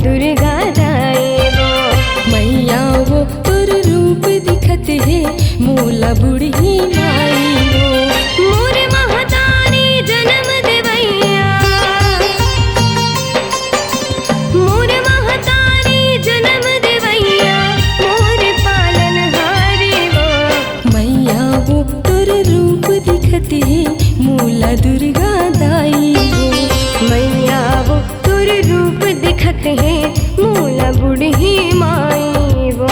दुर्गा दाई वो। मैया वो तोर रूप दिखत है मोला बुढ़ी माई वो। मोर महतारी जन्म देवैया, मोर महतारी जन्म देवैया, मोर पालनहारी वो। मैया वो तोर रूप दिखत है मोला दुर्गा दाई वो। मैया वो तोर रूप दिखत है मोला बुढ़ी माई वो।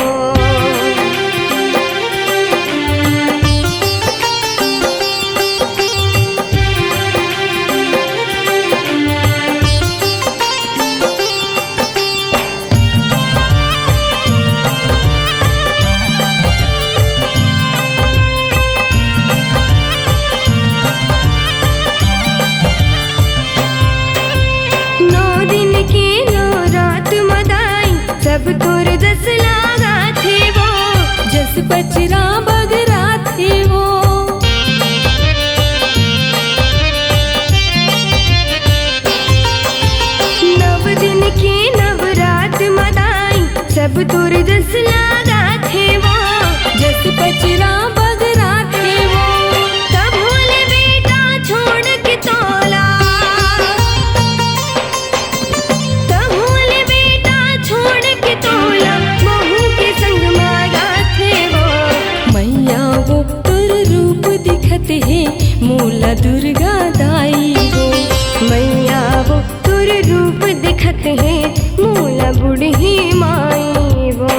सब तोर जस लागा थे वो, जस बचरा बगरा थे वो। नव दिन की नवरात मदाई सब तोर जस लागा थे वो, जस बचरा बगरा थे वो। तब भोले बेटा छोड़ के तोला, तब भोले बेटा छोड़ के तोला, बहू के संग मारा थे वो। मैया वो तोर रूप दिखत है मोला दुर्गा दाई वो। मैया वो तोर रूप दिखत है मोला बुढ़ी माई वो।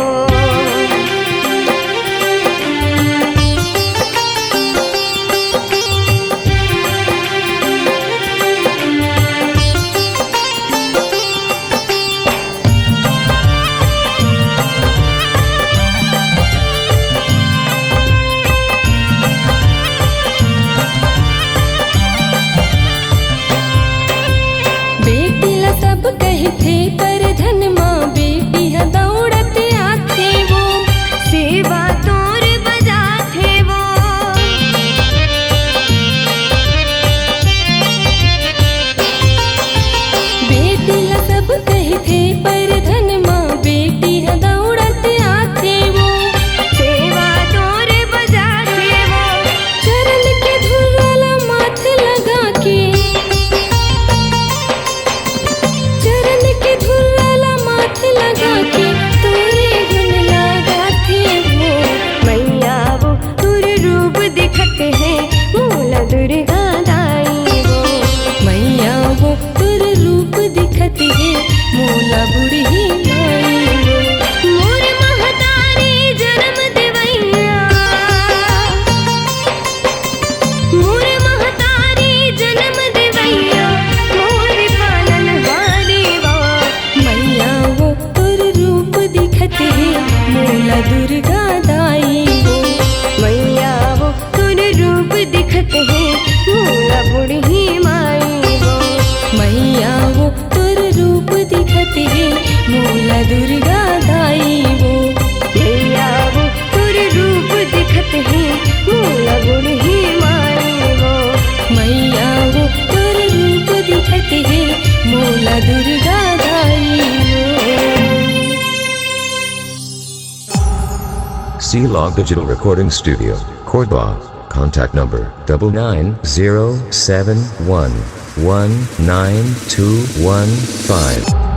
सब कहते पर धन माँ बेटी है दौड़त आते वो। सेवा तोर बजाते वो, बेटी ला सब कहते पर धन माँ बेटी है दौड़त आते वो। सेवा तोर बजाते वो, चरण के धुला माथ लगा के, चरण के धुला माथ लगा के तोरे गुण लगाते वो। मैया वो तोर रूप दिखत है मोला दुर्गा दाई वो। मैया वो तोर रूप दिखत है मोला बुढ़ी माई वो। मोर महतारी जन्म देवैया, मोर महतारी जन्म देवैया, मोर पालनहारी वो। मैया वो तोर रूप दिखत है मोला दुर्गा दाई वो। मैया वो तोर रूप दिखत है मोला बुढ़ी माई वो। मैया वो तोर रूप दिखत है मोला दुर्गा दाई वो। मैया वो तोर रूप दिखत है मोला बुढ़ी माई वो। मैया वो तोर रूप दिखत है मोला दुर्गा दाई वो। C-Log Digital Recording Studio, Cordoba. Contact number 9907119215.